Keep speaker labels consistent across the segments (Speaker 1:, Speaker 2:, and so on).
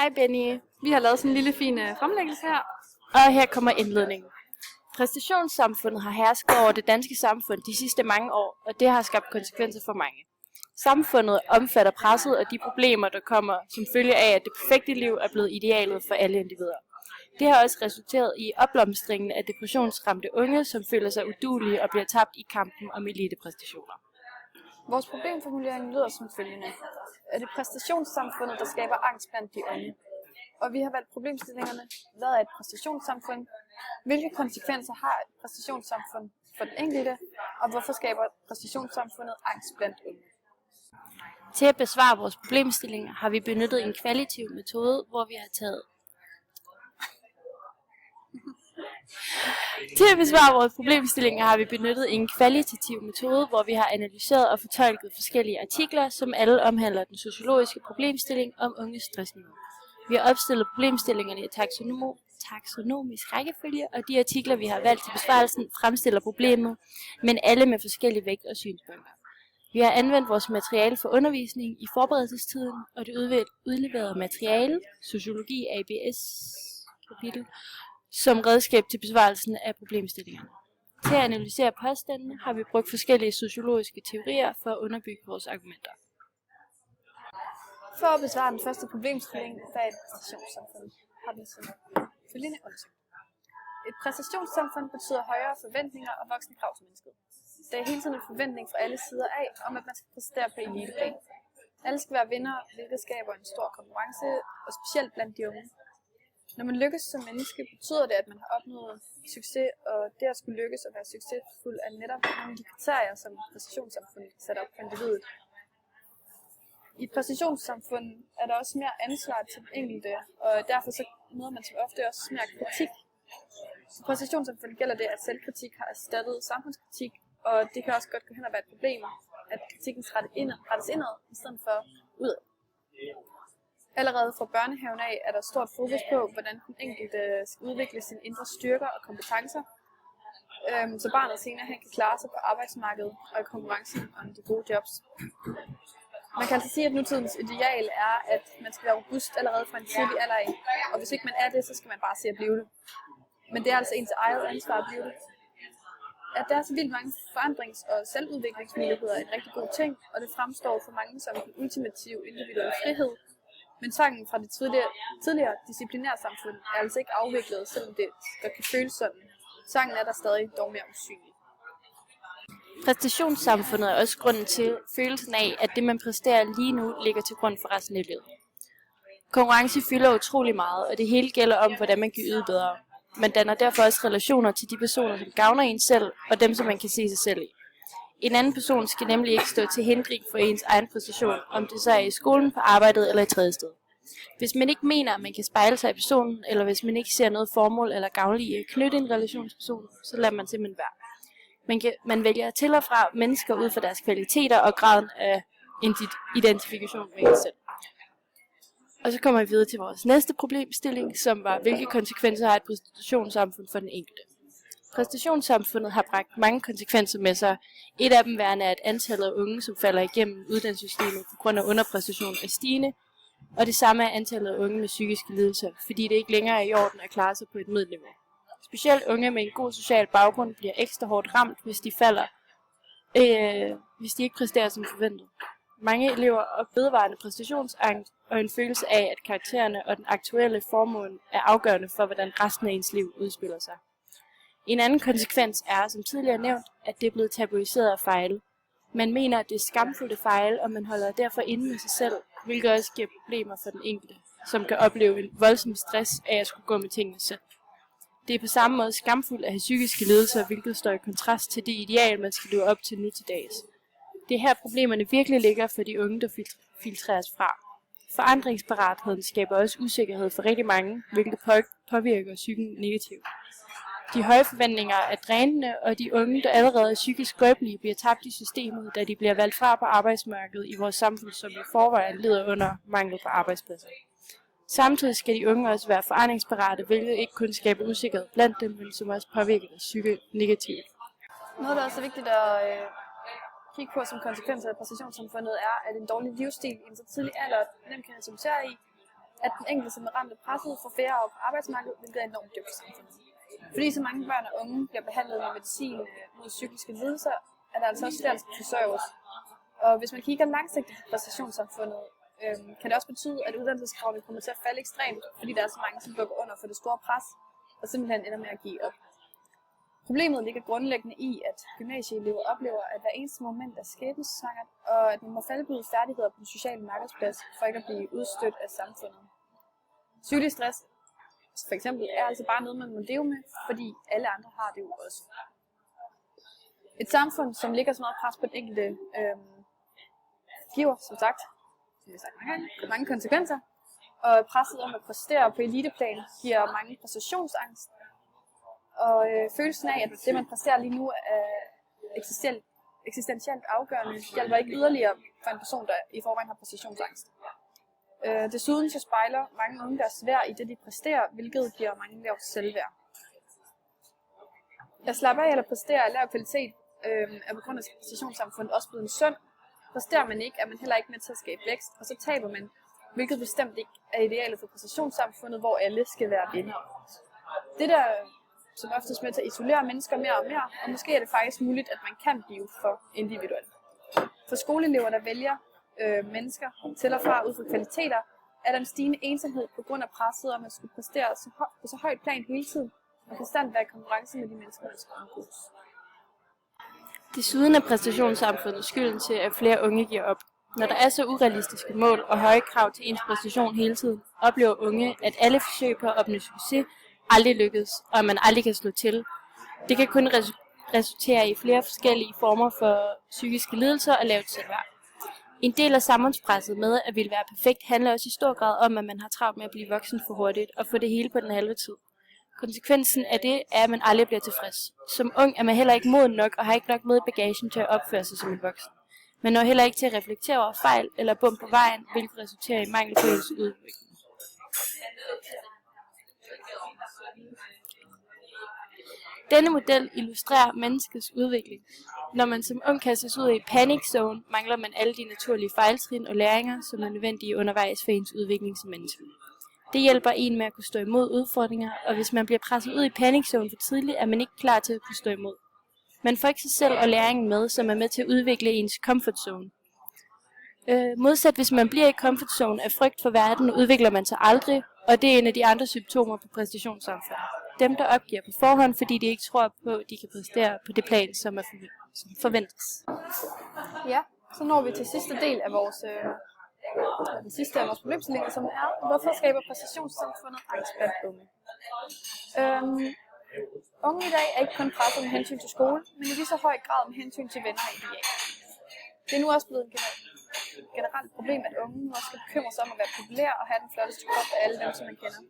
Speaker 1: Hej Benny.
Speaker 2: Vi har lavet sådan en lille fin fremlæggelse her.
Speaker 1: Og her kommer indledningen. Præstationssamfundet har hersket over det danske samfund de sidste mange år, og det har skabt konsekvenser for mange. Samfundet omfatter presset og de problemer, der kommer som følge af, at det perfekte liv er blevet idealet for alle individer. Det har også resulteret i opblomstringen af depressionsramte unge, som føler sig uduelige og bliver tabt i kampen om elitepræstationer.
Speaker 2: Vores problemformulering lyder som følgende. Er det præstationssamfundet, der skaber angst blandt de unge? Og vi har valgt problemstillingerne. Hvad er et præstationssamfund? Hvilke konsekvenser har et præstationssamfund for den enkelte? Og hvorfor skaber præstationssamfundet angst blandt unge?
Speaker 1: Til at besvare vores problemstillinger har vi benyttet en kvalitativ metode, hvor vi har taget analyseret og fortolket forskellige artikler, som alle omhandler den sociologiske problemstilling om unges stressniveau. Vi har opstillet problemstillingerne i taksonomisk rækkefølge, og de artikler, vi har valgt til besvarelsen, fremstiller problemet, men alle med forskellige vægt og synspunkter. Vi har anvendt vores materiale for undervisning i forberedelsestiden, og det udleverede materiale, Sociologi ABS kapitel, som redskab til besvarelsen af problemstillingerne. Til at analysere påstandene har vi brugt forskellige sociologiske teorier for at underbygge vores argumenter.
Speaker 2: For at besvare den første problemstilling af et præstationssamfund, har vi sådan følgende undersøgt. Et præstationssamfund betyder højere forventninger og voksne krav til mennesket. Der er hele tiden en forventning fra alle sider af, om at man skal præstere på eliteplan. Alle skal være vinder, hvilket skaber en stor konkurrence, og specielt blandt de unge. Når man lykkes som menneske, betyder det, at man har opnået succes, og det at skulle lykkes og være succesfuld er netop nogle af de kriterier, som præstationssamfundet sætter op for individet. I et præstationssamfund er der også mere ansvar til den enkelte, og derfor så møder man som ofte også mere kritik. I præstationssamfundet gælder det, at selvkritik har erstattet samfundskritik, og det kan også godt gå hen og være et problem, at kritikken rettes indad i stedet for udad. Allerede fra børnehaven af er der stort fokus på, hvordan den enkelte skal udvikle sine indre styrker og kompetencer, så barnet senere kan klare sig på arbejdsmarkedet og i konkurrencen om de gode jobs. Man kan altså sige, at nutidens ideal er, at man skal være robust allerede fra en tidlig alder af, og hvis ikke man er det, så skal man bare se at blive det. Men det er altså ens eget ansvar at blive det. At der er så vildt mange forandrings- og selvudviklingsmuligheder er en rigtig god ting, og det fremstår for mange som den ultimative individuelle frihed. Men tvangen fra det tidligere disciplinære samfund er altså ikke afviklet, selvom det der kan føles sådan. Tvangen er der stadig dog mere usynlig.
Speaker 1: Præstationssamfundet er også grunden til følelsen af, at det man præsterer lige nu ligger til grund for resten af livet. Konkurrence fylder utrolig meget, og det hele gælder om, hvordan man kan yde bedre. Man danner derfor også relationer til de personer, som gavner en selv, og dem, som man kan se sig selv i. En anden person skal nemlig ikke stå til hindring for ens egen præstation, om det så er i skolen, på arbejdet eller et tredje sted. Hvis man ikke mener, at man kan spejle sig i personen, eller hvis man ikke ser noget formål eller gavnlig i at knytte en relation til personen, så lader man simpelthen være. Man vælger til og fra mennesker ud fra deres kvaliteter og graden af identifikation med sig selv. Og så kommer vi videre til vores næste problemstilling, som var, hvilke konsekvenser har et præstationssamfund for den enkelte. Præstationssamfundet har bragt mange konsekvenser med sig. Et af dem værende er, at antallet af unge, som falder igennem uddannelsessystemet på grund af underpræstation, er stigende, og det samme er antallet af unge med psykiske lidelser, fordi det ikke længere er i orden at klare sig på et middelniveau. Specielt unge med en god social baggrund bliver ekstra hårdt ramt, hvis de ikke præsterer som forventet. Mange elever og vedvarende præstationsangst og en følelse af, at karaktererne og den aktuelle formål er afgørende for, hvordan resten af ens liv udspiller sig. En anden konsekvens er, som tidligere nævnt, at det er blevet tabuiseret at fejle. Man mener, at det er skamfuldt at fejle, og man holder derfor inde med sig selv, hvilket også giver problemer for den enkelte, som kan opleve en voldsom stress af at skulle gå med tingene selv. Det er på samme måde skamfuldt at have psykiske lidelser, hvilket står i kontrast til det ideal, man skal leve op til nu til dags. Det er her problemerne virkelig ligger for de unge, der filtreres fra. Forandringsparatheden skaber også usikkerhed for rigtig mange, hvilket påvirker psyken negativt. De høje forventninger er drænende, og de unge, der allerede er psykisk skrøbelige, bliver tabt i systemet, da de bliver valgt fra på arbejdsmarkedet i vores samfund, som i forvejen lider under mangel på arbejdspladser. Samtidig skal de unge også være forandringsparate, hvilket ikke kun skaber usikkerhed blandt dem, men som også påvirker deres psyke negativt.
Speaker 2: Noget, der er også vigtigt at kigge på som konsekvens af præstationssamfundet, er, at en dårlig livsstil i en så tidlig alder nemt kan resultere i, at den enkelte, som er ramt af presset, får færre op på arbejdsmarkedet, hvilket er enormt dybt for samfundet. Fordi så mange børn og unge bliver behandlet med medicin mod psykiske lidelser, er der altså også flere, der skal forsørges. Og hvis man kigger langsigtet på præstationssamfundet, kan det også betyde, at uddannelseskravene kommer til at falde ekstremt, fordi der er så mange, som bukker under for det store pres, og simpelthen ender med at give op. Problemet ligger grundlæggende i, at gymnasieelever oplever, at hver eneste moment er skæbnesvangert, og at man må faldbyde færdigheder på den sociale markedsplads, for ikke at blive udstødt af samfundet. Sygelig stress, for eksempel, er altså bare noget, man må leve med, fordi alle andre har det jo også. Et samfund, som ligger så meget pres på den enkelte, giver, som sagt, mange konsekvenser, og presset om at præstere på eliteplan giver mange præstationsangst, og følelsen af, at det, man præsterer lige nu, er eksistentielt afgørende, hjælper ikke yderligere for en person, der i forvejen har præstationsangst. Desuden så spejler mange unge deres værd i det, de præsterer, hvilket giver mange lavt selvværd. At slappe af eller præstere af lav kvalitet er på grund af præstationssamfundet også blevet en synd. Præsterer man ikke, er man heller ikke med til at skabe vækst, og så taber man, hvilket bestemt ikke er idealet for præstationssamfundet, hvor alle skal være vindere. Det der som oftest med til at isolere mennesker mere og mere, og måske er det faktisk muligt, at man kan blive for individuelt. For skoleelever, der vælger mennesker til og fra ud fra kvaliteter, er der en stigende ensomhed på grund af presset om at skulle præstere på så højt plan hele tiden, og konstant være i konkurrence med de mennesker, der skal omgås.
Speaker 1: Desuden er præstationssamfundet skylden til, at flere unge giver op. Når der er så urealistiske mål og høje krav til ens præstation hele tiden, oplever unge, at alle forsøg på at opnå succes aldrig lykkes, og at man aldrig kan slå til. Det kan kun resultere i flere forskellige former for psykiske lidelser og lavt selvværd. En del af samfundspresset med at ville være perfekt handler også i stor grad om, at man har travlt med at blive voksen for hurtigt og få det hele på den halve tid. Konsekvensen af det er, at man aldrig bliver tilfreds. Som ung er man heller ikke moden nok og har ikke nok med i bagagen til at opføre sig som en voksen. Man når heller ikke til at reflektere over fejl eller bump på vejen, hvilket resulterer i mangel på udvikling. Denne model illustrerer menneskets udvikling. Når man som ung kastes ud i panic zone, mangler man alle de naturlige fejltrin og læringer, som er nødvendige undervejs for ens udvikling som menneske. Det hjælper en med at kunne stå imod udfordringer, og hvis man bliver presset ud i panic zone for tidligt, er man ikke klar til at kunne stå imod. Man får ikke sig selv og læringen med, som er med til at udvikle ens comfort zone. Modsat hvis man bliver i comfort zone af frygt for verden, udvikler man sig aldrig, og det er en af de andre symptomer på præstationssamfundet. Dem, der opgiver på forhånd, fordi de ikke tror på, at de kan præstere på det plan, som forventes.
Speaker 2: Ja, så når vi til sidste del af vores problemstillinger, som er, hvorfor skaber præstationssamfundet angst blandt unge? Unge i dag er ikke kun presset med hensyn til skole, men i lige så høj grad med hensyn til venner og idealer. Det er nu også blevet et generelt problem, at unge nu også skal bekymre sig om at være populær og have den flotteste krop af alle dem, som man kender.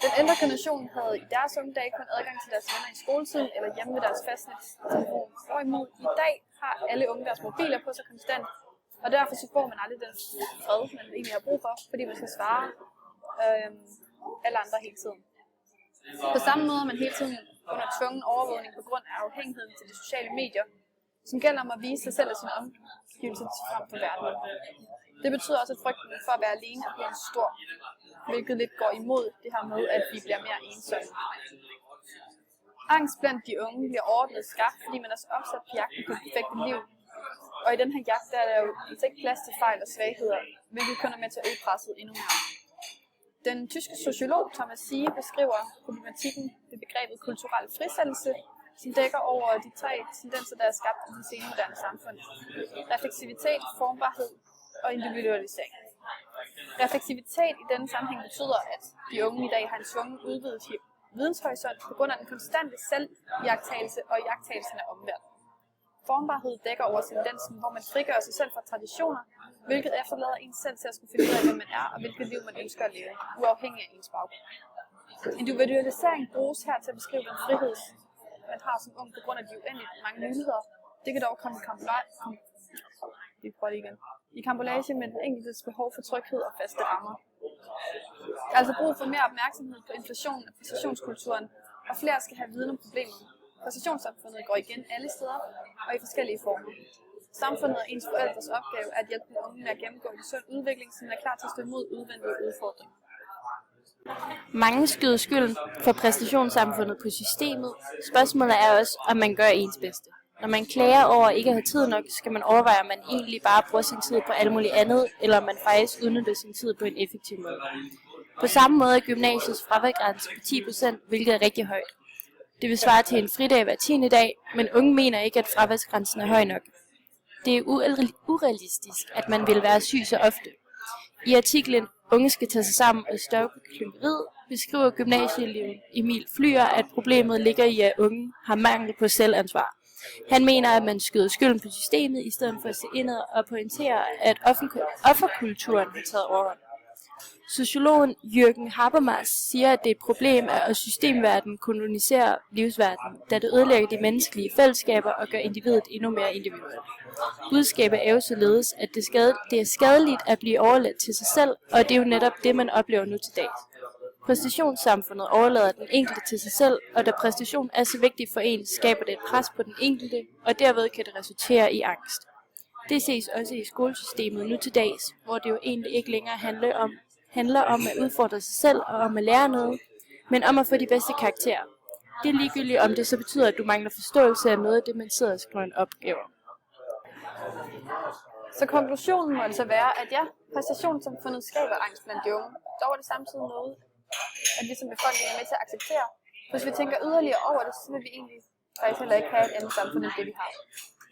Speaker 2: Den ældre generation havde i deres unge dage kun adgang til deres venner i skoletiden eller hjemme ved deres fastnettelefon. Hvorimod i dag har alle unge deres mobiler på sig konstant, og derfor så får man aldrig den fred, man egentlig har brug for, fordi man skal svare alle andre hele tiden. På samme måde er man hele tiden under tvungen overvågning på grund af afhængigheden til de sociale medier, som gælder om at vise sig selv og sin omgivelse frem for verden. Det betyder også, at frygten for at være alene er blevet stor, hvilket lidt går imod det her med, at vi bliver mere ensomme. Angst blandt de unge bliver ordnet skabt, fordi man er så opsat på jagten på det perfekte liv. Og i den her jagt der er der jo ikke plads til fejl og svagheder, hvilket kun er med til at øge presset endnu mere. Den tyske sociolog Thomas Siege beskriver problematikken ved begrebet kulturel frisættelse, som dækker over de tre tendenser, der er skabt i det senmoderne samfund. Refleksivitet, formbarhed og individualisering. Refleksivitet i denne sammenhæng betyder, at de unge i dag har en tvungen udvidet videnshorisont på grund af den konstante selvjagttagelse og jagttagelsen af omverdenen. Formbarhed dækker over tendensen, hvor man frigør sig selv fra traditioner, hvilket efterlader en selv til at skulle finde ud af, hvem man er og hvilket liv man ønsker at leve, uafhængig af ens baggrund. Individualisering bruges her til at beskrive den frihed, man har som ung på grund af de uendeligt mange muligheder. Det kan dog komme i kampolage med den enkeltes behov for tryghed og faste rammer. Der er altså brug for mere opmærksomhed på inflation af præstationskulturen, og flere skal have viden om problemet. Præstationssamfundet går igen alle steder og i forskellige former. Samfundet og ens forældres opgave er at hjælpe den unge unge med at gennemgå en sund udvikling, som er klar til at stå imod udvendige udfordringer.
Speaker 1: Mange skyder skylden for præstationssamfundet på systemet. Spørgsmålet er også, om man gør ens bedste. Når man klager over ikke at have tid nok, skal man overveje, om man egentlig bare bruger sin tid på alt muligt andet, eller om man faktisk udnytter sin tid på en effektiv måde. På samme måde er gymnasiets fraværsgrænse på 10%, hvilket er rigtig højt. Det vil svare til en fridag hver 10. dag, men unge mener ikke, at fraværsgrænsen er høj nok. Det er urealistisk, at man vil være syg så ofte. I artiklen Unge skal tage sig sammen og stoppe klynkeriet, beskriver gymnasieeleven Emil Flyer, at problemet ligger i, at unge har mangel på selvansvar. Han mener, at man skyder skylden på systemet, i stedet for at se indad og pointere, at offerkulturen har taget overhånd. Sociologen Jürgen Habermas siger, at det er et problem, at systemverdenen koloniserer livsverdenen, da det ødelægger de menneskelige fællesskaber og gør individet endnu mere individuelt. Budskabet er jo således, at det er skadeligt at blive overladt til sig selv, og det er jo netop det, man oplever nu til dags. Præstationssamfundet overlader den enkelte til sig selv, og da præstation er så vigtig for en, skaber det et pres på den enkelte, og derved kan det resultere i angst. Det ses også i skolesystemet nu til dags, hvor det jo egentlig ikke længere handler om at udfordre sig selv og om at lære noget, men om at få de bedste karakterer. Det er ligegyldigt, om det så betyder, at du mangler forståelse af noget af det, man sidder og skriver en opgave.
Speaker 2: Så konklusionen må altså være, at ja, præstationssamfundet skaber angst blandt de unge. Dog er det samtidig noget, at vi som befolkning er med til at acceptere. Hvis vi tænker yderligere over det, så vil vi egentlig faktisk heller ikke have et andet samfund end det, vi har.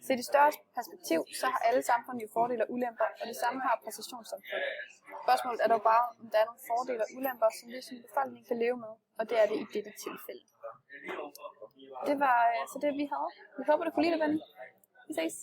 Speaker 2: Set i større perspektiv, så har alle samfund jo fordele og ulemper, og det samme har præstationssamfundet. Spørgsmålet er dog bare, om der er nogle fordele og ulemper, som vi som befolkning kan leve med, og det er det i dette tilfælde. Det var så det, vi havde. Vi håber, du kunne lide det, ven. Vi ses.